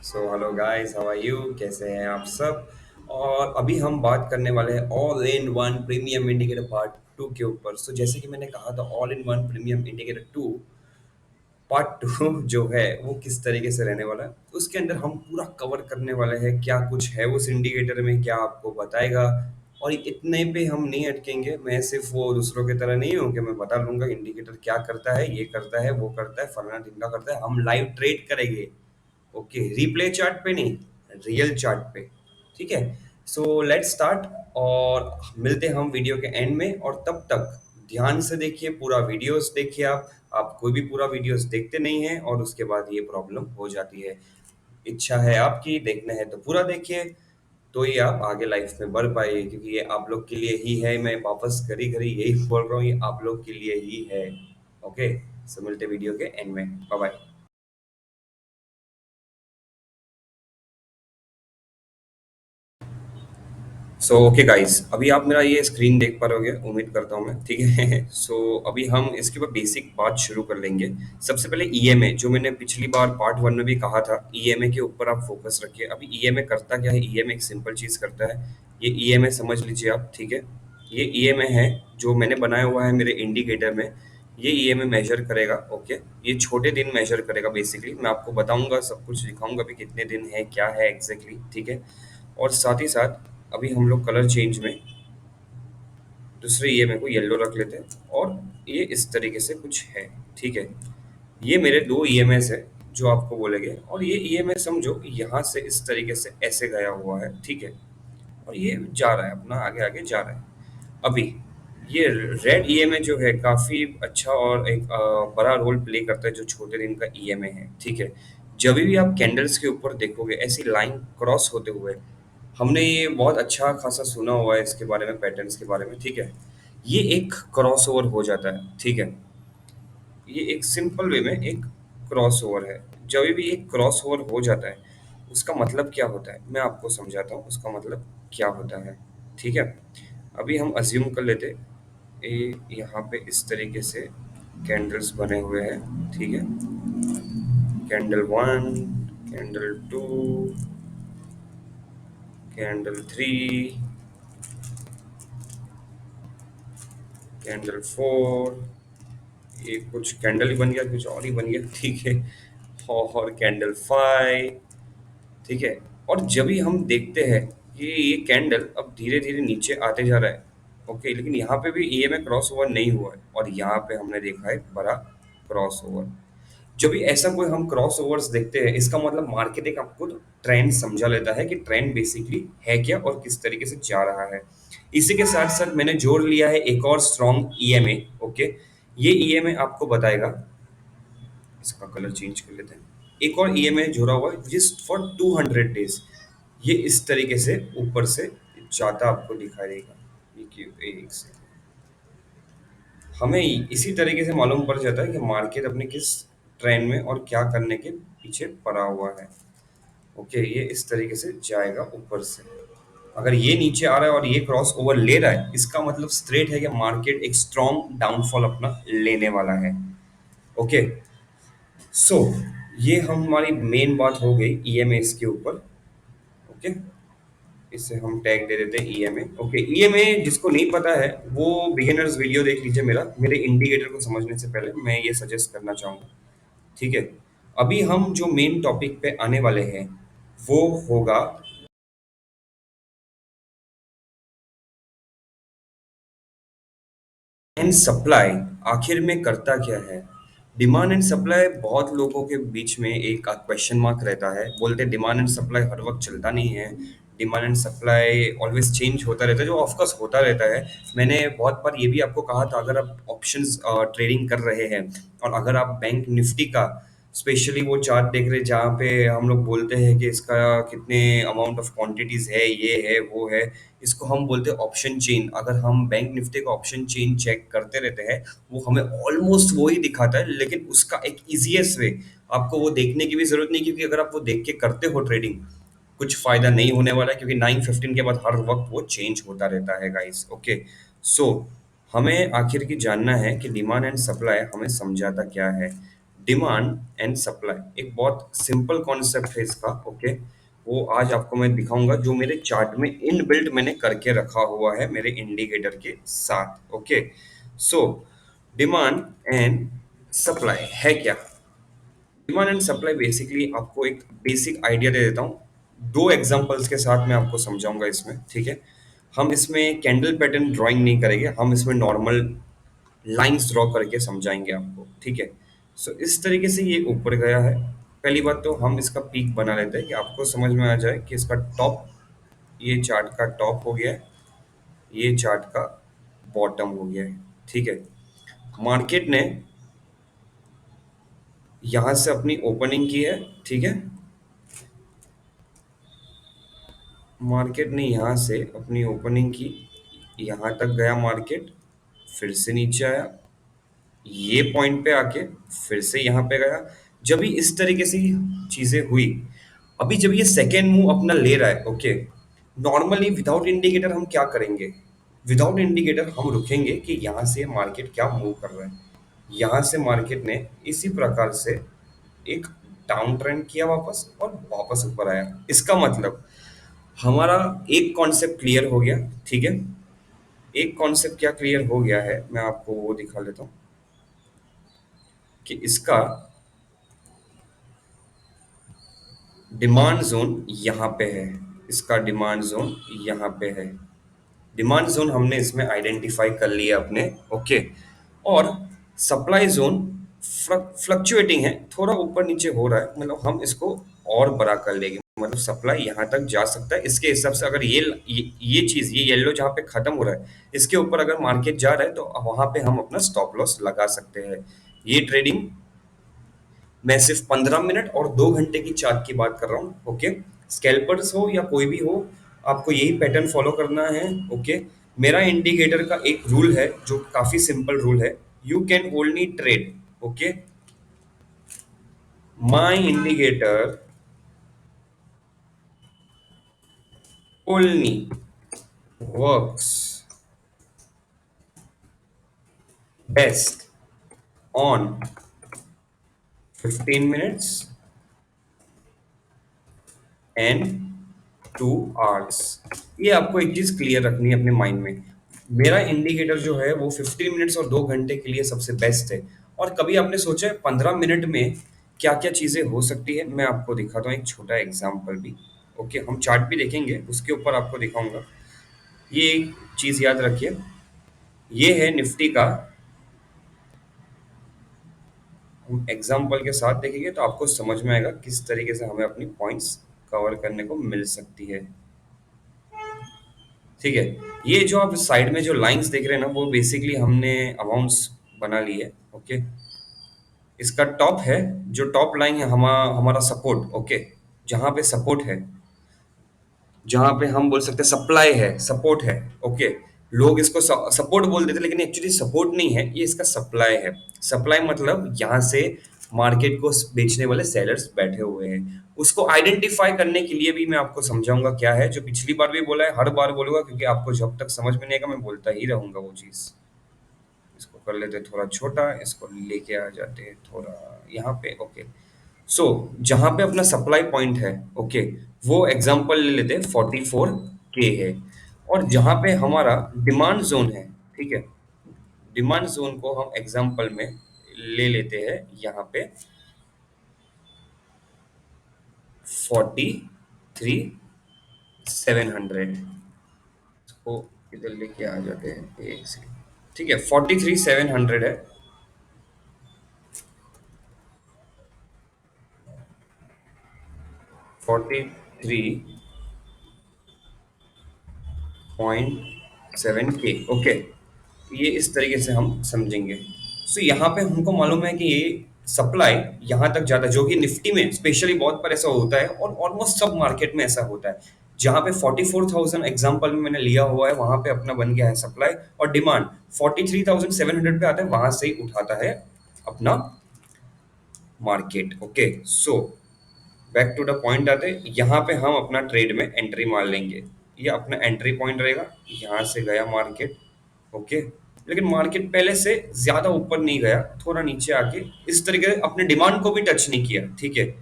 So hello guys, how are you? कैसे हैं आप सब? और अभी हम बात करने वाले हैं all in one premium indicator part two के ऊपर। सो जैसे कि मैंने कहा था, all in one premium indicator two part two जो है वो किस तरीके से रहने वाला है, उसके अंदर हम पूरा कवर करने वाले हैं। क्या कुछ है उस इंडिकेटर में, क्या आपको बताएगा। और इतने पे हम नहीं अटकेंगे। मैं सिर्फ वो दूसरों की तरह नहीं हूँ कि मैं बता लूंगा इंडिकेटर क्या करता है, ये करता है, वो करता है, फलाना ढिमका करता है। हम लाइव ट्रेड करेंगे। ओके, रिप्ले चार्ट पे नहीं, रियल चार्ट पे। ठीक है। So let's start. और मिलते हैं हम वीडियो के एंड में। और तब तक ध्यान से देखिए, पूरा वीडियोस देखिए। आप कोई भी पूरा वीडियोस देखते नहीं हैं और उसके बाद ये प्रॉब्लम हो जाती है। इच्छा है आपकी देखना है तो पूरा देखिए, तो ही आप आगे लाइफ में बढ़ पाए, क्योंकि ये आप लोग के लिए ही है। मैं वापस घड़ी घड़ी यही बोल रहा हूँ, ये आप लोग के लिए ही है। ओके। सो मिलते वीडियो के एंड में। Bye bye. So okay guys, अभी आप मेरा ये स्क्रीन देख पा रहे होगे, उम्मीद करता हूँ मैं। ठीक है। सो अभी हम इसके ऊपर बेसिक बात शुरू कर लेंगे। सबसे पहले ईएमए, जो मैंने पिछली बार पार्ट वन में भी कहा था, ईएमए के ऊपर आप फोकस रखिए। अभी ईएमए करता क्या है? ईएमए एक सिंपल चीज करता है। ये ईएमए समझ लीजिए आप। ठीक है। ये ईएमए है जो मैंने बनाया हुआ है मेरे इंडिकेटर में। ये ईएमए मेजर करेगा। ओके। ये छोटे दिन मेजर करेगा। बेसिकली मैं आपको बताऊंगा, सब कुछ दिखाऊंगा भी कितने दिन है, क्या है एग्जैक्टली। ठीक है। और साथ ही साथ अभी हम लोग कलर चेंज में दूसरे ईएमए को येलो रख लेते हैं, और ये इस तरीके से कुछ है। ठीक है। ये मेरे दो ईएमएस है जो आपको बोलेंगे, और ये ईएमएस समझो यहाँ से इस तरीके से ऐसे गया हुआ है। ठीक है। और ये जा रहा है, अपना आगे आगे जा रहा है। अभी ये रेड ईएमए जो है काफी अच्छा और एक बड़ा रोल प्ले करता है, जो छोटे दिन का ईएमए है। ठीक है। जब भी आप कैंडल्स के ऊपर देखोगे ऐसी लाइन क्रॉस होते हुए, हमने ये बहुत अच्छा खासा सुना हुआ है इसके बारे में, पैटर्न्स के बारे में। ठीक है। ये एक क्रॉस ओवर हो जाता है। ठीक है। ये एक सिंपल वे में एक क्रॉस ओवर है। जब भी एक क्रॉस ओवर हो जाता है, उसका मतलब क्या होता है मैं आपको समझाता हूँ उसका मतलब क्या होता है। ठीक है। अभी हम अज्यूम कर लेते, ये यहाँ पे इस तरीके से कैंडल्स बने हुए हैं। ठीक है। Candle one, candle two, candle three, candle four. ये कुछ कैंडल ही बन गया, कुछ और ही बन गया। ठीक है। और कैंडल फाइव। ठीक है। और जब भी हम देखते हैं कि ये कैंडल अब धीरे धीरे नीचे आते जा रहा है। ओके, लेकिन यहाँ पे भी ईएमए क्रॉस ओवर नहीं हुआ है, और यहाँ पे हमने देखा है बड़ा क्रॉस ओवर। जब भी ऐसा कोई हम क्रॉस ओवर्स देखते हैं, इसका मतलब मार्केट एक आपको ट्रेंड समझा लेता है कि ट्रेंड बेसिकली है क्या और किस तरीके से जा रहा है। इसी के साथ साथ मैंने जोड़ लिया है एक और स्ट्रॉन्ग ईएमए। ओके। ये ईएमए आपको बताएगा, इसका कलर चेंज कर लेते हैं। एक और ईएमआई जुड़ा हुआ है जस्ट फॉर 200 डेज। ये इस तरीके से ऊपर से जाता आपको दिखाई देगा। ये एक से हमें इसी तरीके से मालूम पड़ जाता है कि मार्केट अपने किस ट्रेंड में और क्या करने के पीछे पड़ा हुआ है। ओके, ये इस तरीके से जाएगा ऊपर से। अगर ये नीचे आ रहा है और ये क्रॉस ओवर ले रहा है, इसका मतलब स्ट्रेट है कि मार्केट एक स्ट्रॉन्ग डाउनफॉल अपना लेने वाला है। ओके। सो ये हमारी मेन बात हो गई ईएमए के ऊपर। ओके। इसे हम टैग दे देते हैं ईएमए। ओके, ईएमए जिसको नहीं पता है वो बिगिनर्स वीडियो देख लीजिए मेरा। मेरे इंडिकेटर को समझने से पहले मैं ये सजेस्ट करना चाहूंगा। ठीक है। अभी हम जो मेन टॉपिक पे आने वाले हैं वो होगा एंड सप्लाई। आखिर में करता क्या है? डिमांड एंड सप्लाई बहुत लोगों के बीच में एक क्वेश्चन मार्क रहता है। बोलते हैं डिमांड एंड सप्लाई हर वक्त चलता नहीं है, demand and supply always change होता रहता है, जो ऑफकोर्स होता रहता है। मैंने बहुत बार ये भी आपको कहा था, अगर आप ऑप्शंस ट्रेडिंग कर रहे हैं और अगर आप बैंक निफ्टी का स्पेशली वो चार्ट देख रहे हैं जहाँ पे हम लोग बोलते हैं कि इसका कितने अमाउंट ऑफ क्वांटिटीज है, ये है, वो है, इसको हम बोलते हैं ऑप्शन चेन। अगर हम बैंक निफ्टी का ऑप्शन चेन चेक करते रहते हैं, वो हमें ऑलमोस्ट वो ही दिखाता है, लेकिन उसका एक इजीएस्ट वे, आपको वो देखने की भी जरूरत नहीं, क्योंकि अगर आप वो देख के करते हो ट्रेडिंग, कुछ फायदा नहीं होने वाला है, क्योंकि 9:15 के बाद हर वक्त वो चेंज होता रहता है गाइस। ओके। सो हमें आखिर की जानना है कि डिमांड एंड सप्लाई हमें समझाता क्या है। डिमांड एंड सप्लाई एक बहुत सिंपल कॉन्सेप्ट है इसका। ओके, वो आज आपको मैं दिखाऊंगा जो मेरे चार्ट में इनबिल्ट मैंने करके रखा हुआ है मेरे इंडिकेटर के साथ। Okay, so demand and supply है क्या? डिमांड एंड सप्लाई बेसिकली आपको एक बेसिक आइडिया दे देता हूँ। दो एग्जांपल्स के साथ मैं आपको समझाऊंगा इसमें, ठीक है? हम इसमें कैंडल पैटर्न ड्राइंग नहीं करेंगे, हम इसमें नॉर्मल लाइंस ड्रॉ करके समझाएंगे आपको, ठीक है? सो इस तरीके से ये ऊपर गया है। पहली बात तो हम इसका पीक बना लेते हैं कि आपको समझ में आ जाए कि इसका टॉप, ये चार्ट का टॉप हो गया है, ये चार्ट का बॉटम हो गया है, ठीक है? मार्केट ने यहाँ से अपनी ओपनिंग की है, ठीक है? मार्केट ने यहाँ से अपनी ओपनिंग की, यहाँ तक गया मार्केट, फिर से नीचे आया, ये पॉइंट पे आके फिर से यहाँ पे गया। जब भी इस तरीके से चीजें हुई, अभी जब ये सेकेंड मूव अपना ले रहा है, ओके, नॉर्मली विदाउट इंडिकेटर हम क्या करेंगे? विदाउट इंडिकेटर हम रुकेंगे कि यहाँ से मार्केट क्या मूव कर रहा है। यहाँ से मार्केट ने इसी प्रकार से एक डाउन ट्रेंड किया वापस और वापस ऊपर आया। इसका मतलब हमारा एक कॉन्सेप्ट क्लियर हो गया, ठीक है? एक कॉन्सेप्ट क्या क्लियर हो गया है, मैं आपको वो दिखा लेता हूँ कि इसका डिमांड जोन यहाँ पे है, इसका डिमांड जोन यहाँ पे है। डिमांड जोन हमने इसमें आइडेंटिफाई कर लिया अपने, ओके। और सप्लाई जोन फ्लक्चुएटिंग है, थोड़ा ऊपर नीचे हो रहा है, मतलब हम इसको और बड़ा कर लेंगे, मतलब सप्लाई यहाँ तक जा सकता है। इसके हिसाब से अगर ये चीज, ये येलो जहाँ पे खत्म हो रहा है, इसके ऊपर अगर मार्केट जा रहा है तो वहां पे हम अपना स्टॉप लॉस लगा सकते हैं। ये ट्रेडिंग मैं सिर्फ 15 मिनट और 2 घंटे की चार्ट की बात कर रहा हूँ, ओके। स्कैल्पर्स हो या कोई भी हो, आपको यही पैटर्न फॉलो करना है, ओके। मेरा इंडिकेटर का एक रूल है जो काफी सिंपल रूल है, you can only trade, okay, my indicator only works best on 15 minutes and 2 hours. ये आपको एक चीज क्लियर रखनी है अपने माइंड में। मेरा इंडिकेटर जो है वो 15 मिनट्स और 2 घंटे के लिए सबसे बेस्ट है। और कभी आपने सोचा है 15 मिनट में क्या क्या चीजें हो सकती है? मैं आपको दिखाता हूँ एक छोटा एग्जाम्पल भी, ओके। हम चार्ट भी देखेंगे, उसके ऊपर आपको दिखाऊंगा। ये एक चीज याद रखिए, ये है निफ्टी का। हम एग्जाम्पल के साथ देखेंगे तो आपको समझ में आएगा किस तरीके से हमें अपनी पॉइंट्स कवर करने को मिल सकती है, ठीक है? ये जो आप साइड में जो लाइंस देख रहे हैं ना, वो बेसिकली हमने अमाउंट्स बना ली है, ओके। इसका टॉप है, जो टॉप लाइन है हमारा सपोर्ट, ओके। जहां पे सपोर्ट है, जहां पे हम बोल सकते हैं सप्लाई है, सपोर्ट है, ओके। लोग इसको सपोर्ट बोल देते हैं, लेकिन एक्चुअली सपोर्ट नहीं है, ये इसका सप्लाई है। सप्लाई मतलब यहाँ से मार्केट को बेचने वाले सेलर्स बैठे हुए हैं। उसको आइडेंटिफाई करने के लिए भी मैं आपको समझाऊंगा क्या है, जो पिछली बार भी बोला है, हर बार बोलूंगा, क्योंकि आपको जब तक समझ में नहीं आएगा मैं बोलता ही रहूंगा वो चीज़। इसको कर लेते हैं थोड़ा छोटा, इसको लेके आ जाते हैं थोड़ा यहाँ पे, ओके। सो जहां पे अपना सप्लाई पॉइंट है, ओके, वो एग्जांपल ले लेते हैं 44K है। और जहां पे हमारा डिमांड जोन है, ठीक है, डिमांड जोन को हम एग्जांपल में ले लेते हैं यहाँ पे 43,700 को इधर लेके आ जाते हैं एक सेकंड, ठीक है? 43,700 है, 43.7K, ओके। ये इस तरीके से हम समझेंगे। सो यहाँ पे हमको मालूम है कि ये सप्लाई यहाँ तक जाता है, जो कि निफ्टी में स्पेशली बहुत बार ऐसा होता है और ऑलमोस्ट सब मार्केट में ऐसा होता है। जहाँ पे 44,000 एग्जाम्पल में मैंने लिया हुआ है, वहां पे अपना बन गया है सप्लाई, और डिमांड 43,700 पे आता है, वहां से ही उठाता है अपना market, okay. So back to the point आते हैं, यहाँ पे हम अपना ट्रेड में एंट्री मार लेंगे। ये अपना एंट्री पॉइंट रहेगा, यहाँ से गया मार्केट, ओके। लेकिन मार्केट पहले से ज्यादा ऊपर नहीं गया, थोड़ा नीचे आके इस तरीके से अपने डिमांड को भी टच नहीं किया, ठीक है।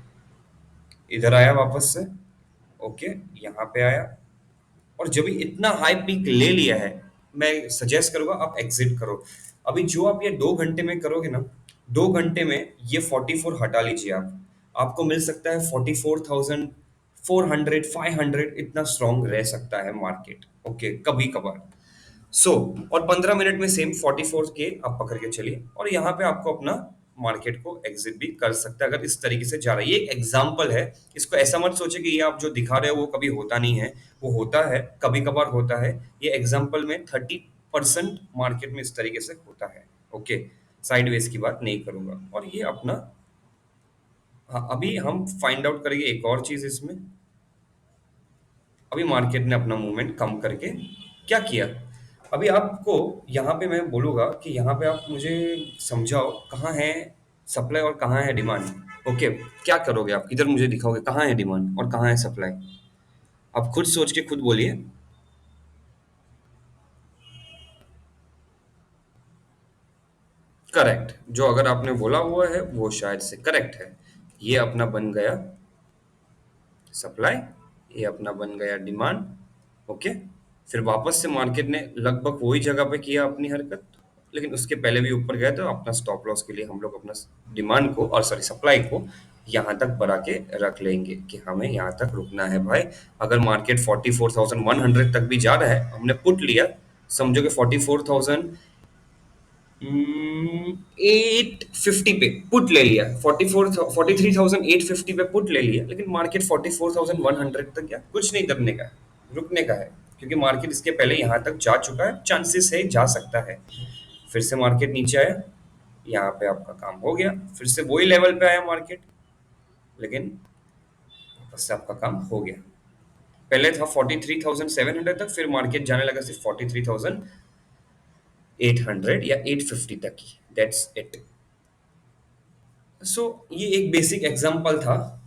इधर आया वापस से, ओके, यहाँ पे आया, और जब भी इतना हाई पीक ले लिया है, मैं सजेस्ट करूंगा आप एग्जिट करो। अभी जो आप ये 2 घंटे में करोगे ना, 2 घंटे में ये 44 हटा लीजिए आप, आपको मिल सकता है 44,400 500, इतना स्ट्रांग रह सकता है मार्केट, ओके, कभी कभार। सो और 15 मिनट में सेम 44 के आप पकड़ के चलिए, और यहाँ पे आपको अपना मार्केट को एग्जिट भी कर सकता है अगर इस तरीके से जा रहा है। ये एक एग्जाम्पल है, इसको ऐसा मत सोचे कि ये आप जो दिखा रहे हो वो कभी होता नहीं है, वो होता है, कभी कभार होता है। ये एग्जाम्पल में 30% मार्केट में इस तरीके से होता है, ओके। साइडवेज की बात नहीं करूंगा, और ये अपना, हाँ, अभी हम फाइंड आउट करेंगे एक और चीज इसमें। अभी मार्केट ने अपना मूवमेंट कम करके क्या किया, अभी आपको यहाँ पे मैं बोलूँगा कि यहाँ पे आप मुझे समझाओ कहाँ है सप्लाई और कहाँ है डिमांड, ओके। क्या करोगे आप, इधर मुझे दिखाओगे कहाँ है डिमांड और कहाँ है सप्लाई, आप खुद सोच के खुद बोलिए। करेक्ट, जो अगर आपने बोला हुआ है वो शायद से करेक्ट है। ये अपना बन गया सप्लाई, ये अपना बन गया डिमांड, ओके। फिर वापस से मार्केट ने लगभग वही जगह पे किया अपनी हरकत, लेकिन उसके पहले भी ऊपर गया, तो अपना स्टॉप लॉस के लिए हम लोग अपना डिमांड को, और सॉरी सप्लाई को यहाँ तक बढ़ा के रख लेंगे कि हमें यहाँ तक रुकना है भाई। अगर मार्केट 44,100 तक भी जा रहा है, हमने पुट लिया, समझो कि 44,000 850 पे पुट ले लिया, 43,850 पे पुट ले लिया, लेकिन मार्केट 44,100 तक गया, कुछ नहीं दबने का है, रुकने का है, क्योंकि मार्केट इसके पहले यहाँ तक जा चुका है, चांसेस है जा सकता है। फिर से मार्केट नीचे आया, यहाँ पे आपका काम हो गया, फिर से वही लेवल पे आया मार्केट, लेकिन वापस से आपका काम हो गया। पहले था 43,700 तक, फिर मार्केट जाने लगा सिर्फ 43,800 या 850 तक ही, दैट्स इट। सो ये एक बेसिक एग्जांपल था,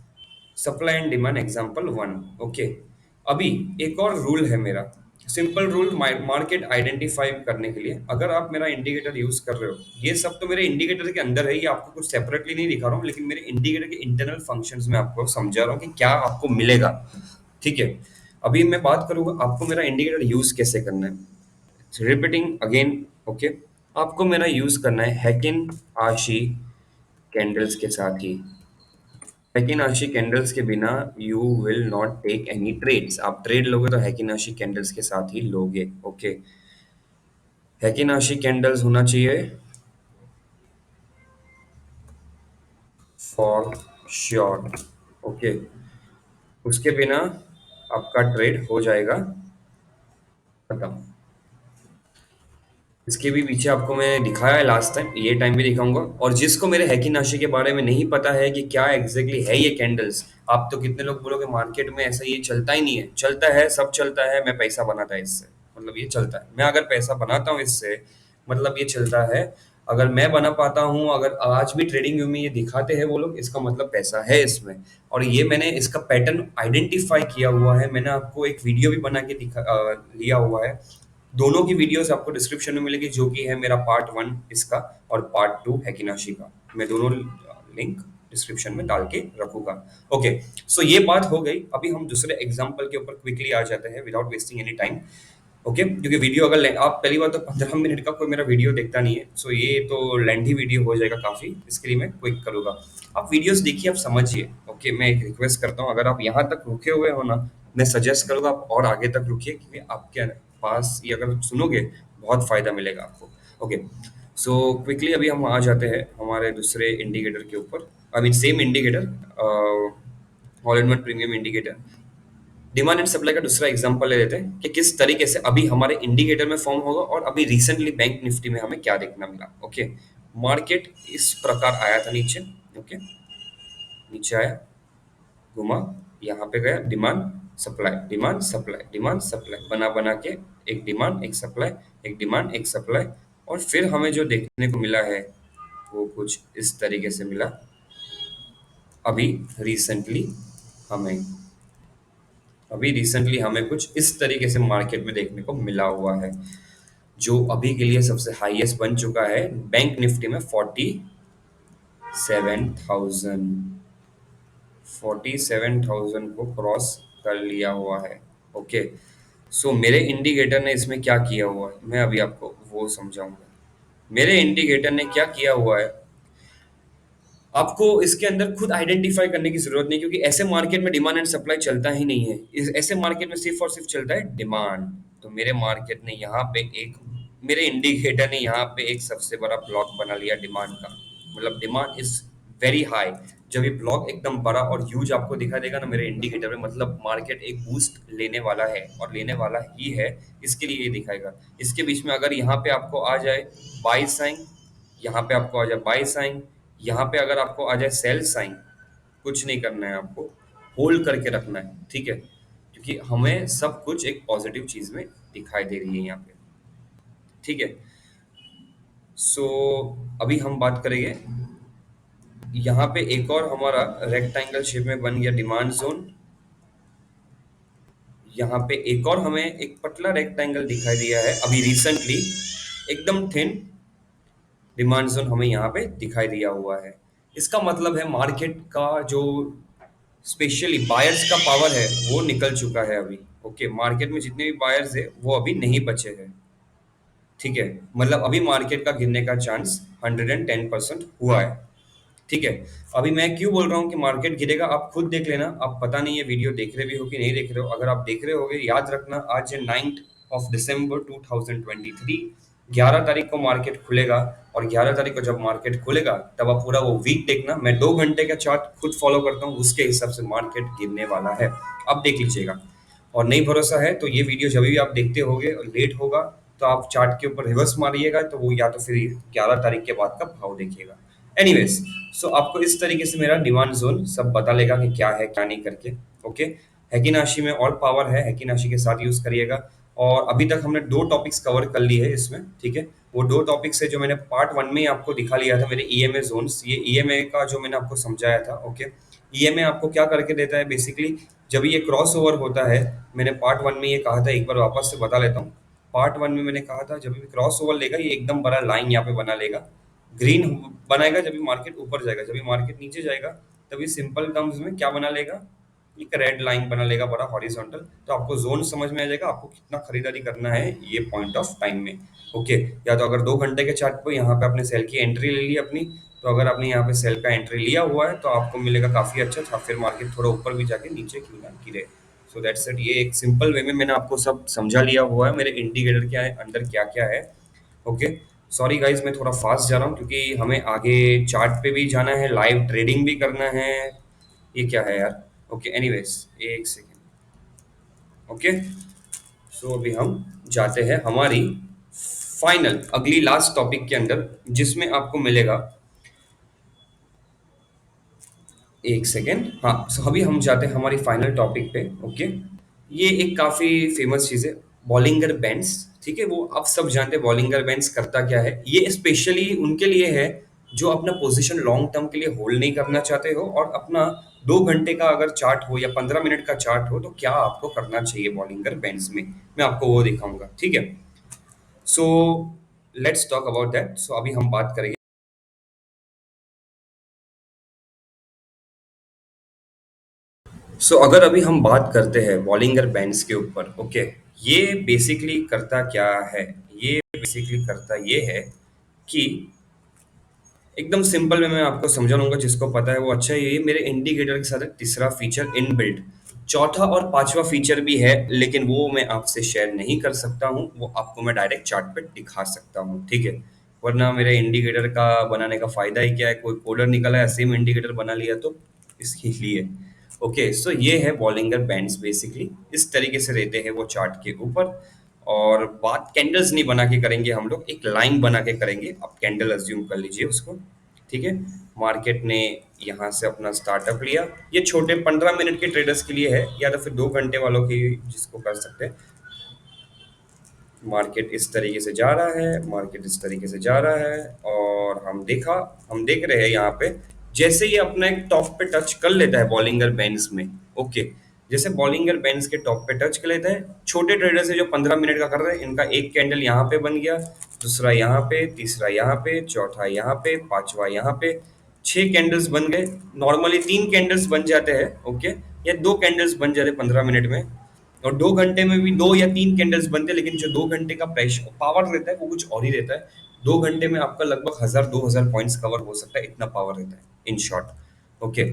supply and demand example one, okay. अभी एक और रूल है मेरा, सिंपल रूल मार्केट आइडेंटिफाई करने के लिए। अगर आप मेरा इंडिकेटर यूज कर रहे हो, ये सब तो मेरे इंडिकेटर के अंदर है, ये आपको कुछ सेपरेटली नहीं दिखा रहा हूँ, लेकिन मेरे इंडिकेटर के इंटरनल फंक्शंस में आपको समझा रहा हूँ कि क्या आपको मिलेगा, ठीक है। अभी मैं बात करूंगा आपको मेरा इंडिकेटर यूज कैसे करना है, रिपीटिंग अगेन, ओके। आपको मेरा यूज करना है हैकिन आशी कैंडल्स के साथ ही। हैकिनाशी कैंडल्स के बिना you will not take any trades, आप ट्रेड लोगे तो हैकिनाशी कैंडल्स के साथ ही लोगे, ओके। हैकिनाशी कैंडल्स होना चाहिए फॉर श्योर, ओके। उसके बिना आपका ट्रेड हो जाएगा खत्म। इसके भी पीछे आपको मैं दिखाया है लास्ट टाइम, ये टाइम भी दिखाऊंगा। और जिसको मेरे हैकिनाशी के बारे में नहीं पता है कि क्या एग्जैक्टली है ये कैंडल्स, आप तो कितने लोग बोलोगे मार्केट में ऐसा ये चलता ही नहीं है, चलता है, सब चलता है, मैं पैसा बनाता है इससे, मतलब ये चलता है, मैं अगर पैसा बनाता हूँ इससे, मतलब ये चलता है। अगर मैं बना पाता हूँ, अगर आज भी ट्रेडिंग व्यू में ये दिखाते हैं वो लोग, इसका मतलब पैसा है इसमें। और ये मैंने इसका पैटर्न आइडेंटिफाई किया हुआ है, मैंने आपको एक वीडियो भी बना के लिया हुआ है। दोनों की वीडियोस आपको डिस्क्रिप्शन में मिलेगी, जो कि है मेरा पार्ट 1 इसका और पार्ट 2 हैकिनाशी का, मैं दोनों लिंक डिस्क्रिप्शन में डाल के रखूंगा, ओके। सो ये बात हो गई, अभी हम दूसरे एग्जांपल के ऊपर क्विकली आ जाते हैं without wasting any time, okay. क्योंकि वीडियो अगर आप पहली बार तो 15 मिनट का कोई मेरा वीडियो देखता नहीं है, सो ये तो लेंथी वीडियो हो जाएगा काफी, इसके लिए मैं क्विक करूंगा। आप वीडियोस देखिए, आप समझिए, ओके। मैं एक रिक्वेस्ट करता हूँ, अगर आप यहाँ तक रुके हुए हो ना, मैं सजेस्ट करूंगा आप और आगे तक रुकिए, क्योंकि आपके पास ये अगर सुनोगे बहुत फायदा मिलेगा आपको, ओके। सो क्विकली अभी हम आ जाते हैं हमारे दूसरे इंडिकेटर के ऊपर, I mean same indicator, all in one premium indicator. Demand and supply का दूसरा एग्जांपल ले लेते हैं कि किस तरीके से अभी हमारे इंडिकेटर में फॉर्म होगा, और अभी रिसेंटली बैंक निफ्टी में हमें क्या देखना मिला, ओके। मार्केट इस प्रकार आया था नीचे, ओके, नीचे आया, घुमा, यहाँ पे गया, demand supply, demand supply, demand supply, बना बना के एक डिमांड एक सप्लाई, एक डिमांड एक सप्लाई, और फिर हमें जो देखने को मिला है वो कुछ इस तरीके से मिला। अभी रिसेंटली हमें अभी रिसेंटली हमें कुछ इस तरीके से मार्केट में देखने को मिला हुआ है, जो अभी के लिए सबसे हाईएस्ट बन चुका है बैंक निफ्टी में 47,000। 47,000 को क्रॉस कर लिया हुआ है। ओके। सो मेरे इंडिकेटर ने इसमें क्या किया हुआ है मैं अभी आपको वो समझाऊंगा। मेरे इंडिकेटर ने क्या किया हुआ है आपको इसके अंदर खुद आइडेंटिफाई करने की जरूरत नहीं, क्योंकि ऐसे मार्केट में डिमांड एंड सप्लाई चलता ही नहीं है। इस ऐसे मार्केट में सिर्फ और सिर्फ चलता है डिमांड। तो मेरे मार्केट ने यहाँ पे एक मेरे इंडिकेटर ने यहाँ पे एक सबसे बड़ा ब्लॉक बना लिया डिमांड का। मतलब डिमांड इज वेरी हाई। जब ये ब्लॉक एकदम बड़ा और ह्यूज आपको दिखाई देगा ना मेरे इंडिकेटर में, मतलब मार्केट एक बूस्ट लेने वाला है और लेने वाला ही है। इसके लिए ये दिखाएगा। इसके बीच में अगर यहाँ पे आपको आ जाए बाई साइन, यहाँ पे आपको आ जाए बाई साइन, यहाँ पे अगर आपको आ जाए सेल साइन, कुछ नहीं करना है आपको, होल्ड करके रखना है, ठीक है, क्योंकि हमें सब कुछ एक पॉजिटिव चीज में दिखाई दे रही है यहाँ पे। ठीक है। सो अभी हम बात करेंगे, यहाँ पे एक और हमारा रेक्टेंगल शेप में बन गया डिमांड जोन। यहाँ पे एक और हमें एक पतला रेक्टेंगल दिखाई दिया है अभी रिसेंटली, एकदम थिन डिमांड जोन हमें यहाँ पे दिखाई दिया हुआ है। इसका मतलब है मार्केट का जो स्पेशली बायर्स का पावर है वो निकल चुका है अभी। ओके, मार्केट में जितने भी बायर्स है वो अभी नहीं बचे हैं। ठीक है, मतलब अभी मार्केट का गिरने का चांस 110% हुआ है। ठीक है। अभी मैं क्यों बोल रहा हूँ कि मार्केट गिरेगा, आप खुद देख लेना। आप पता नहीं ये वीडियो देख रहे भी हो कि नहीं देख रहे हो। अगर आप देख रहे होगे याद रखना, आज है 9 दिसंबर 2023। 11 तारीख को मार्केट खुलेगा। और 11 तारीख को जब मार्केट खुलेगा तब आप पूरा वो वीक देखना। मैं 2 घंटे का चार्ट खुद फॉलो करता हूँ, उसके हिसाब से मार्केट गिरने वाला है। अब देख लीजिएगा। और नहीं भरोसा है तो ये वीडियो जब भी आप देखते होगे और लेट होगा तो आप चार्ट के ऊपर रिवर्स मारिएगा, तो वो या तो फिर 11 तारीख के बाद का भाव देखिएगा। एनीवेज, सो आपको इस तरीके से मेरा डिमांड जोन सब बता लेगा कि क्या है क्या नहीं करके। ओके। हैकी नाशी में और पावर है, हैकी नाशी के साथ यूज करिएगा। और अभी तक हमने 2 टॉपिक्स कवर कर ली है इसमें, ठीक है। वो 2 टॉपिक्स है जो मैंने पार्ट 1 में ही आपको दिखा लिया था, मेरे ईएमए जोन्स। ये ईएमए का जो मैंने आपको समझाया था। ओके। ईएमए आपको क्या करके देता है बेसिकली, जब ये क्रॉस ओवर होता है, मैंने पार्ट 1 में ये कहा था, एक बार वापस से बता लेता हूँ। पार्ट 1 में मैंने कहा था जब भी क्रॉस ओवर लेगा ये एकदम बड़ा लाइन यहाँ पे बना लेगा, ग्रीन बनाएगा जब भी मार्केट ऊपर जाएगा। जब भी मार्केट नीचे जाएगा तभी सिंपल टर्म्स में क्या बना लेगा, एक रेड लाइन बना लेगा बड़ा हॉरिजॉन्टल। तो आपको जोन समझ में आ जाएगा आपको कितना खरीदारी करना है ये पॉइंट ऑफ टाइम में। ओके। या तो अगर 2 घंटे के चार्ट पे यहाँ पे आपने सेल की एंट्री ले ली अपनी, तो अगर आपने यहाँ पे सेल का एंट्री लिया हुआ है तो आपको मिलेगा काफी अच्छा था, फिर मार्केट थोड़ा ऊपर भी जाके नीचे क्यों ना गिरे। So that's it. ये एक सिंपल वे में मैंने आपको सब समझा लिया हुआ है, मेरे इंडिकेटर क्या है, अंदर क्या क्या है। ओके। सॉरी गाइज, मैं थोड़ा फास्ट जा रहा हूँ क्योंकि हमें आगे चार्ट पे भी जाना है, लाइव ट्रेडिंग भी करना है। ये क्या है यार। ओके, एनीवेज, एक सेकेंड। ओके। सो अभी हम जाते हैं हमारी फाइनल अगली लास्ट टॉपिक के अंदर, जिसमें आपको मिलेगा, एक सेकेंड, हाँ। सो अभी हम जाते हैं हमारी फाइनल टॉपिक पे। ओके। ये एक काफी फेमस चीज है, बॉलिंगर बैंड्स। ठीक है, वो आप सब जानते हैं बॉलिंगर बैंड्स करता क्या है। ये स्पेशली उनके लिए है जो अपना पोजीशन लॉन्ग टर्म के लिए होल्ड नहीं करना चाहते हो, और अपना 2 घंटे का अगर चार्ट हो या 15 मिनट का चार्ट हो तो क्या आपको करना चाहिए बॉलिंगर बैंड्स में, मैं आपको वो दिखाऊंगा। ठीक है। So let's talk about that. So अभी हम बात करेंगे। अगर अभी हम बात करते हैं बॉलिंगर बैंड्स के ऊपर। ओके। ये बेसिकली करता क्या है, ये बेसिकली करता ये है कि एकदम सिंपल में मैं आपको समझा लूंगा, जिसको पता है वो अच्छा है। ये मेरे इंडिकेटर के साथ एक तीसरा फीचर इनबिल्ट, चौथा और पांचवा फीचर भी है, लेकिन वो मैं आपसे शेयर नहीं कर सकता हूँ। वो आपको मैं डायरेक्ट चार्ट पे दिखा सकता हूँ, ठीक है। वरना मेरे इंडिकेटर का बनाने का फायदा ही क्या है, कोई कोडर निकला है सेम इंडिकेटर बना लिया तो, इसके लिए। ओके। सो ये है बॉलिंगर बैंड्स, बेसिकली इस तरीके से रहते हैं वो चार्ट के ऊपर। और बात कैंडल्स नहीं बना के करेंगे हम लोग, एक लाइन बना के करेंगे। आप कैंडल अज्यूम कर लीजिए उसको। ठीक है। मार्केट ने यहाँ से अपना स्टार्टअप लिया, ये छोटे 15 मिनट के ट्रेडर्स के लिए है, या तो फिर 2 घंटे वालों की जिसको कर सकते हैं। मार्केट इस तरीके से जा रहा है, मार्केट इस तरीके से जा रहा है, और हम देख रहे हैं यहाँ पे जैसे ये अपना एक टॉप पे टच कर लेता है बॉलिंगर बैंड्स में। ओके। जैसे बॉलिंगर बैंड्स के टॉप पे टच कर लेते हैं, छोटे ट्रेडर्स है जो 15 मिनट का कर रहे हैं, इनका एक कैंडल यहाँ पे बन गया, दूसरा यहाँ पे, तीसरा यहाँ पे, चौथा यहाँ पे, पांचवा यहाँ पे, 6 कैंडल्स बन गए। नॉर्मली 3 कैंडल्स बन जाते हैं, ओके, या 2 कैंडल्स बन जाते हैं 15 मिनट में, और 2 घंटे में भी 2 या 3 कैंडल्स बनते हैं, लेकिन जो 2 घंटे का प्रेशर पावर रहता है वो कुछ और ही रहता है। 2 घंटे में आपका लगभग 1000 2000 पॉइंट्स कवर हो सकता है, इतना पावर रहता है इन शॉर्ट। ओके,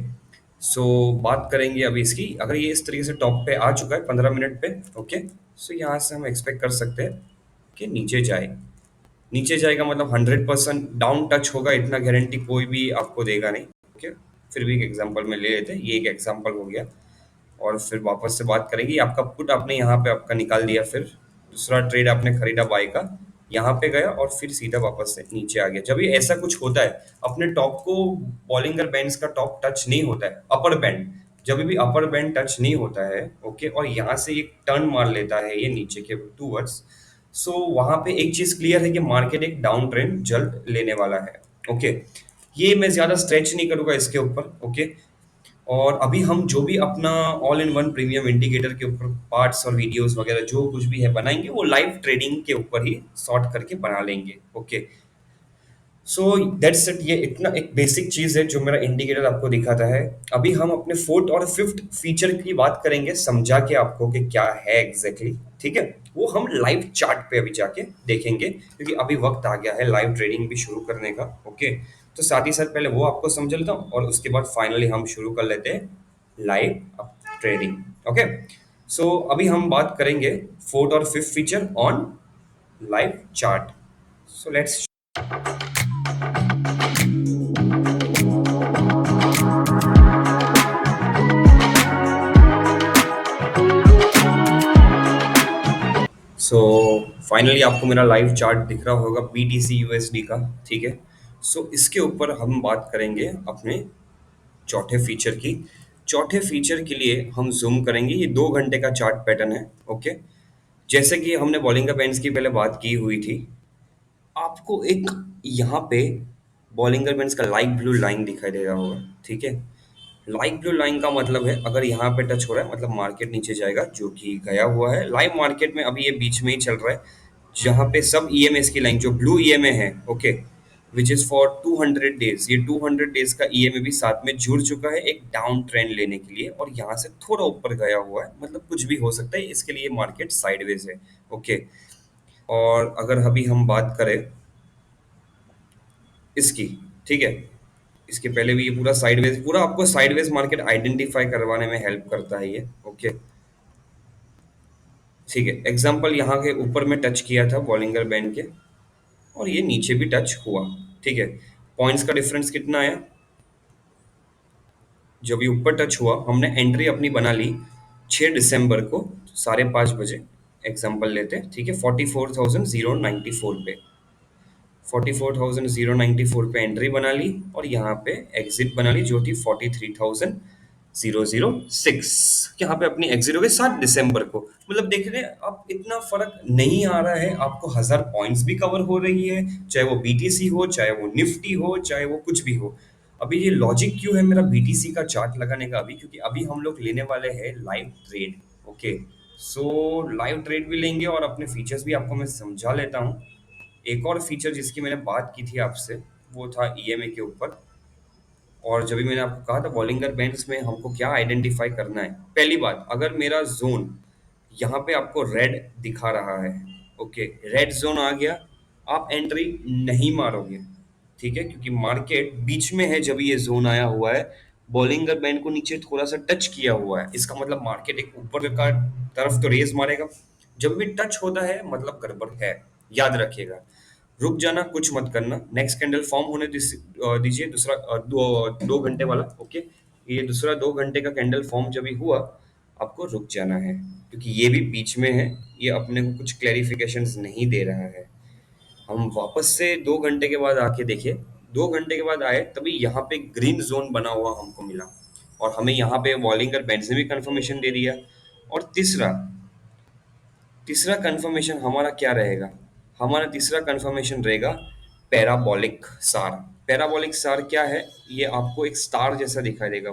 सो बात करेंगे अभी इसकी। अगर ये इस तरीके से टॉप पे आ चुका है 15 मिनट पे, ओके, सो यहाँ से हम एक्सपेक्ट कर सकते हैं कि नीचे जाए। नीचे जाएगा मतलब 100% डाउन टच होगा, इतना गारंटी कोई भी आपको देगा नहीं, ओके। फिर भी एक एग्जांपल में ले लेते हैं, ये एक एग्जांपल हो गया। और फिर वापस से बात करेंगे, आपका पुट आपने यहाँ पे आपका निकाल दिया, फिर दूसरा ट्रेड आपने खरीदा बाय का, यहाँ पे गया और फिर सीधा वापस से नीचे आ गया। जब ये ऐसा कुछ होता है, अपने टॉप को, बॉलिंगर बैंड्स का टॉप टच नहीं होता है, अपर बैंड, जब भी अपर बैंड टच नहीं होता है, ओके, और यहाँ से एक टर्न मार लेता है ये नीचे के टूवर्ड्स, सो वहां पे एक चीज क्लियर है कि मार्केट एक डाउन ट्रेंड जल्द लेने वाला है, ओके। ये मैं ज्यादा स्ट्रेच नहीं करूंगा इसके ऊपर, ओके। और अभी हम जो भी अपना all in one premium indicator के ऊपर पार्ट्स और वीडियोस वगैरह जो कुछ भी है बनाएंगे, वो लाइव ट्रेडिंग के ऊपर ही सॉर्ट करके बना लेंगे, ओके। सो दैट्स इट, ये इतना एक बेसिक चीज है जो मेरा इंडिकेटर आपको दिखाता है। अभी हम अपने फोर्थ और फिफ्थ फीचर की बात करेंगे, समझा के आपको कि क्या है एग्जैक्टली, ठीक है। वो हम लाइव चार्ट पे अभी जाके देखेंगे, क्योंकि अभी वक्त आ गया है लाइव ट्रेडिंग भी शुरू करने का, ओके। तो साथ ही साथ पहले वो आपको समझ लेता हूँ, और उसके बाद फाइनली हम शुरू कर लेते हैं लाइव ट्रेडिंग, ओके। सो अभी हम बात करेंगे फोर्थ और fifth feature on live chart. So let's. So finally आपको मेरा लाइव चार्ट दिख रहा होगा BTC USD का, ठीक है। सो इसके ऊपर हम बात करेंगे अपने चौथे फीचर की। चौथे फीचर के लिए हम जूम करेंगे, ये 2 घंटे का चार्ट पैटर्न है, ओके। जैसे कि हमने बॉलिंगर बैंड्स की पहले बात की हुई थी, आपको एक यहाँ पे बॉलिंगर बैंड्स का लाइट ब्लू लाइन दिखाई दे रहा होगा, ठीक है। लाइट ब्लू लाइन का मतलब है अगर यहाँ पे टच हो रहा है मतलब मार्केट नीचे जाएगा, जो कि गया हुआ है लाइव मार्केट में। अभी ये बीच में ही चल रहा है, जहाँ पे सब EMS की लाइन जो ब्लू EMA है, okay, which is for 200 days, ये 200 डेज का EMA भी साथ में जुड़ चुका है एक डाउन ट्रेंड लेने के लिए, और यहाँ से थोड़ा ऊपर गया हुआ है, मतलब कुछ भी हो सकता है, इसके लिए मार्केट साइडवेज है, ओके। और अगर अभी हम बात करें इसकी, ठीक है, इसके पहले भी ये पूरा साइडवेज, पूरा आपको साइडवेज मार्केट आइडेंटिफाई करवाने में हेल्प करता है ये, ओके। ठीक है, एग्जांपल यहाँ के ऊपर में टच किया था बॉलिंगर बैंड के, और ये नीचे भी टच हुआ, ठीक है। पॉइंट्स का डिफरेंस कितना आया, जब ये ऊपर टच हुआ हमने एंट्री अपनी बना ली 6 दिसंबर को 5:30 बजे, एग्जांपल लेते हैं, ठीक है, 44,094 पे, 44,094 पे एंट्री बना ली, और यहाँ पे एग्जिट बना ली जो थी 43,006, यहाँ पे अपनी एग्जिट हो गई 7 दिसंबर को। मतलब देख रहे हैं आप, इतना फर्क नहीं आ रहा है, आपको 1000 पॉइंट्स भी कवर हो रही है, चाहे वो BTC हो, चाहे वो निफ्टी हो, चाहे वो कुछ भी हो। अभी ये लॉजिक क्यों है मेरा BTC का चार्ट लगाने का अभी, क्योंकि अभी हम लोग लेने वाले हैं लाइव ट्रेड, ओके। सो लाइव ट्रेड भी लेंगे और अपने फीचर्स भी आपको मैं समझा लेता हूँ। एक और फीचर जिसकी मैंने बात की थी आपसे, वो था EMA के ऊपर। और जब भी मैंने आपको कहा था बॉलिंगर बैंड्स में हमको क्या आइडेंटिफाई करना है, पहली बात, अगर मेरा जोन यहाँ पे आपको रेड दिखा रहा है, ओके, रेड जोन आ गया, आप एंट्री नहीं मारोगे, ठीक है, क्योंकि मार्केट बीच में है, जब ये जोन आया हुआ है, बॉलिंगर बैंड को नीचे थोड़ा सा टच किया हुआ है, इसका मतलब मार्केट एक ऊपर का तरफ तो रेस मारेगा। जब भी टच होता है मतलब गड़बड़ है, याद रखिएगा। रुक जाना, कुछ मत करना, नेक्स्ट कैंडल फॉर्म होने दीजिए, दूसरा 2 घंटे वाला, ओके। ये दूसरा 2 घंटे का कैंडल फॉर्म जब भी हुआ, आपको रुक जाना है, क्योंकि ये भी बीच में है, ये अपने को कुछ क्लैरिफिकेशंस नहीं दे रहा है। हम वापस से 2 घंटे के बाद आके देखे, 2 घंटे के बाद आए तभी यहाँ पे ग्रीन जोन बना हुआ हमको मिला, और हमें यहाँ पे बॉलिंगर बैंड्स ने भी कंफर्मेशन दे दिया। और तीसरा तीसरा कंफर्मेशन हमारा क्या रहेगा, हमारा तीसरा कंफर्मेशन रहेगा पैराबोलिक सार। पैराबोलिक सार क्या है, ये आपको एक स्टार जैसा दिखाई देगा।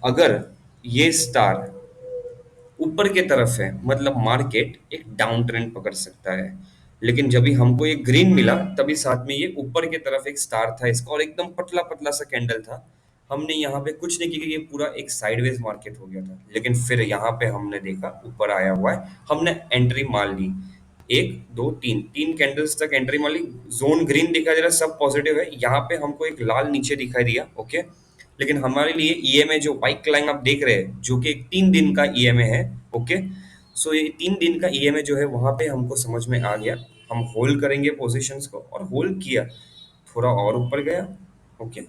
अगर ये स्टार ऊपर के तरफ है, मतलब मार्केट एक डाउन ट्रेंड पकड़ सकता है। लेकिन जब भी हमको ये ग्रीन मिला तभी साथ में ये ऊपर की तरफ एक स्टार था इसका, और एकदम पतला पतला सा कैंडल था। हमने यहाँ पे कुछ नहीं किया, ये पूरा एक साइडवेज मार्केट हो गया था, लेकिन फिर यहाँ पे हमने देखा ऊपर आया हुआ है, हमने एंट्री मार ली। एक दो तीन, तीन कैंडल्स तक एंट्री मार ली। जोन ग्रीन दिखाई दे रहा है, सब पॉजिटिव है। यहाँ पे हमको एक लाल नीचे दिखाई दिया, ओके। लेकिन हमारे लिए ईएमए जो व्हाइट लाइन आप देख रहे हैं, जो कि एक 3 दिन का ईएमए है, ओके। सो ये 3 दिन का ईएमए जो है वहां पे हमको समझ में आ गया। हम होल्ड करेंगे पोजीशंस को, और होल्ड किया। थोड़ा और ऊपर गया, ओके।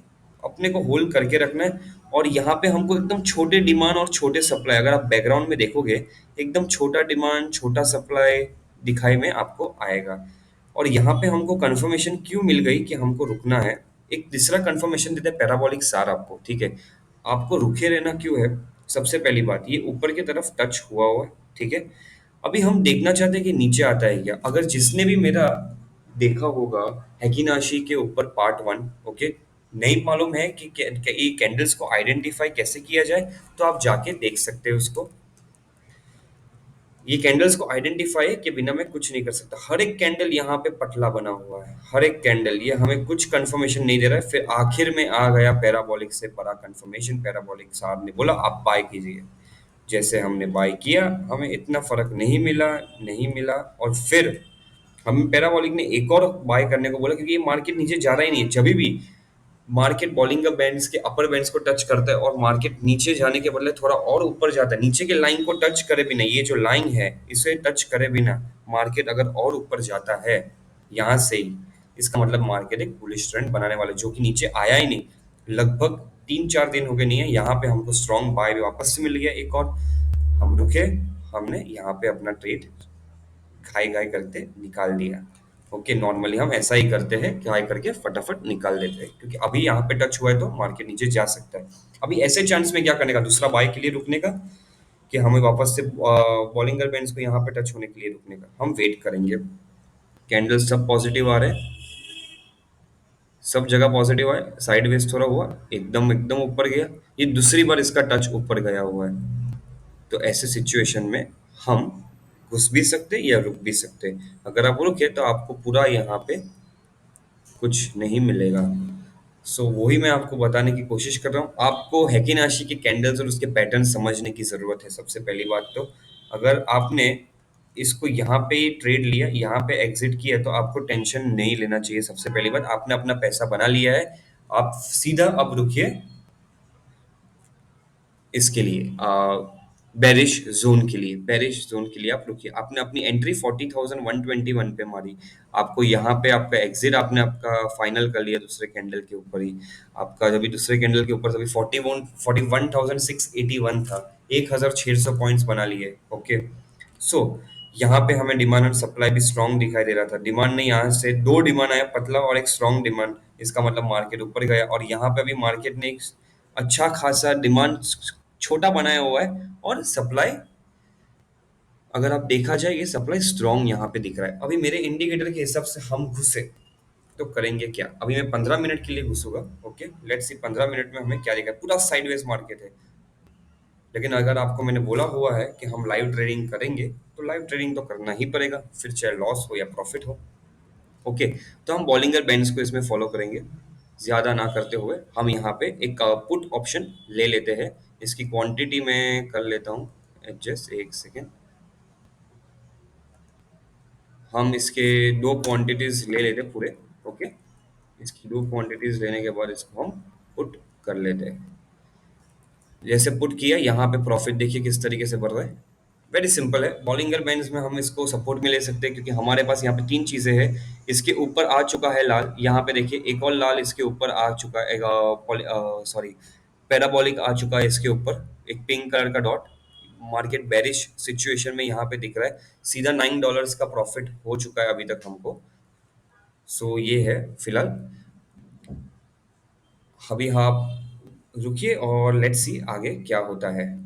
अपने को होल्ड करके रखना है। और यहाँ पे हमको एकदम छोटे डिमांड और छोटे सप्लाई, अगर आप बैकग्राउंड में देखोगे, एकदम छोटा डिमांड छोटा सप्लाई दिखाई में आपको आएगा। और यहाँ पे हमको कंफर्मेशन क्यों मिल गई कि हमको रुकना है। एक तीसरा कंफर्मेशन देते हैं पैराबोलिक सार आपको, ठीक है। आपको रुके रहना क्यों है। सबसे पहली बात, ये ऊपर की तरफ टच हुआ है, ठीक है। अभी हम देखना चाहते हैं कि नीचे आता है क्या। अगर जिसने भी मेरा देखा होगा हेकिनाशी के ऊपर पार्ट वन, ओके, नहीं मालूम है कि ये कैंडल्स को आइडेंटिफाई कैसे किया जाए, तो आप जाके देख सकते हैं उसको। ये कैंडल्स को आइडेंटिफाई के बिना मैं कुछ नहीं कर सकता। हर एक कैंडल यहाँ पे पतला बना हुआ है, हर एक कैंडल, ये हमें कुछ कंफर्मेशन नहीं दे रहा है। फिर आखिर में आ गया पैराबोलिक से बड़ा कंफर्मेशन। पैराबोलिक साहब ने बोला आप बाय कीजिए। जैसे हमने बाय किया, हमें इतना फर्क नहीं मिला, नहीं मिला। और फिर हम पैराबोलिक ने एक और बाय करने को बोला, क्योंकि ये मार्केट नीचे जा रहा ही नहीं है। जब भी मार्केट बॉलिंगर बैंड्स के अपर बैंड्स को टच करता है और मार्केट नीचे जाने के बदले थोड़ा और ऊपर जाता है, नीचे के लाइन को टच करे बिना, ये जो लाइन है इसे टच करे बिना मार्केट अगर और ऊपर जाता है यहाँ से ही, इसका मतलब मार्केट एक बुलिश ट्रेंड बनाने वाला है, जो कि नीचे आया ही नहीं। लगभग 3-4 दिन हो गए नहीं है। यहाँ पे हमको स्ट्रॉन्ग बाय वापस से मिल गया एक और। हम रुके, हमने यहाँ पे अपना ट्रेड खाई खाई करते निकाल दिया। ओके, नॉर्मली हम ऐसा ही करते हैं, खाई करके फटाफट निकाल देते हैं, क्योंकि अभी यहाँ पे टच हुआ है तो मार्केट नीचे जा सकता है। अभी ऐसे चांस में क्या करने का, दूसरा बाय के लिए रुकने का, कि हमें वापस से बॉलिंगर बैंड्स को यहाँ पे टच होने के लिए रुकने का। हम वेट करेंगे। कैंडल्स सब पॉजिटिव आ रहे हैं, सब जगह पॉजिटिव आए। साइडवेज थोड़ा हुआ, एकदम एकदम ऊपर गया। ये दूसरी बार इसका टच ऊपर गया हुआ है। तो ऐसे सिचुएशन में हम घुस भी सकते या रुक भी सकते। अगर आप रुके तो आपको पूरा यहाँ पे कुछ नहीं मिलेगा। सो वही मैं आपको बताने की कोशिश कर रहा हूँ। आपको हेकिनाशी के कैंडल्स और उसके पैटर्न समझने की ज़रूरत है। सबसे पहली बात तो, अगर आपने इसको यहाँ पे ट्रेड लिया, यहाँ पे एग्जिट किया, तो आपको टेंशन नहीं लेना चाहिए। सबसे पहली बात, आपने अपना पैसा बना लिया है। आप सीधा अब रुकिए इसके लिए, बेरिश जोन के लिए, बेरिश जोन के लिए आप रुकिए। आपने अपनी एंट्री 40,121 पे मारी। आपको यहाँ पे आपका एग्जिट आपने आपका फाइनल कर लिया दूसरे कैंडल के ऊपर ही। आपका जब भी दूसरे कैंडल के ऊपर तभी 41,681 था। 1,600 पॉइंट्स बना लिए, ओके। सो यहाँ पे हमें डिमांड और सप्लाई भी स्ट्रांग दिखाई दे रहा था। डिमांड ने यहाँ से दो डिमांड आया, पतला और एक स्ट्रांग डिमांड। इसका मतलब मार्केट ऊपर गया, और यहाँ पे भी मार्केट ने एक अच्छा खासा डिमांड छोटा बनाया हुआ है, और सप्लाई, अगर आप देखा जाए, ये सप्लाई स्ट्रांग यहाँ पे दिख रहा है। अभी मेरे इंडिकेटर के हिसाब से हम घुसे तो करेंगे क्या। अभी मैं 15 मिनट के लिए घुसूंगा, ओके। लेट्स सी 15 मिनट में हमें क्या दिखा है। पूरा साइडवेज मार्केट है। लेकिन अगर आपको मैंने बोला हुआ है कि हम लाइव ट्रेडिंग करेंगे, तो लाइव ट्रेडिंग तो करना ही पड़ेगा, फिर चाहे लॉस हो या प्रॉफिट हो, ओके। तो हम बॉलिंगर बैंड्स को इसमें फॉलो करेंगे। ज़्यादा ना करते हुए हम यहाँ पे एक पुट ऑप्शन ले लेते हैं। इसकी क्वांटिटी मैं कर लेता हूँ एडजस्ट, एक सेकेंड। हम इसके दो क्वांटिटीज ले लेते हैं पूरे, ओके। इसकी दो क्वांटिटीज लेने के बाद इसको हम पुट कर लेते हैं। जैसे पुट किया, यहाँ पे प्रॉफिट देखिए किस तरीके से बढ़ रहा है। वेरी सिंपल है। बॉलिंगर बैंड्स में हम इसको सपोर्ट में ले सकते हैं, क्योंकि हमारे पास यहाँ पे तीन चीजें हैं। इसके ऊपर आ चुका है लाल, यहाँ पे देखिए एक और लाल इसके ऊपर आ चुका है, सॉरी, पैराबोलिक आ चुका है इसके ऊपर, एक पिंक कलर का डॉट। मार्केट बेरिश सिचुएशन में यहाँ पे दिख रहा है। सीधा $9 का प्रॉफिट हो चुका है अभी तक हमको। सो ये है फिलहाल। अभी आप रुकिए और लेट्स सी आगे क्या होता है।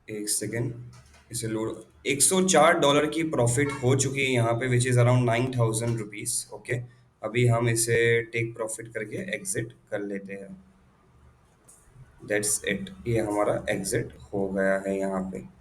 एक सेकेंड, इसे लोड। $104 की प्रॉफिट हो चुकी है यहाँ पे, which is around 9,000 rupees. Okay, अभी हम इसे टेक प्रॉफिट करके एग्जिट कर लेते हैं। दैट्स इट, ये हमारा एग्जिट हो गया है यहाँ पे।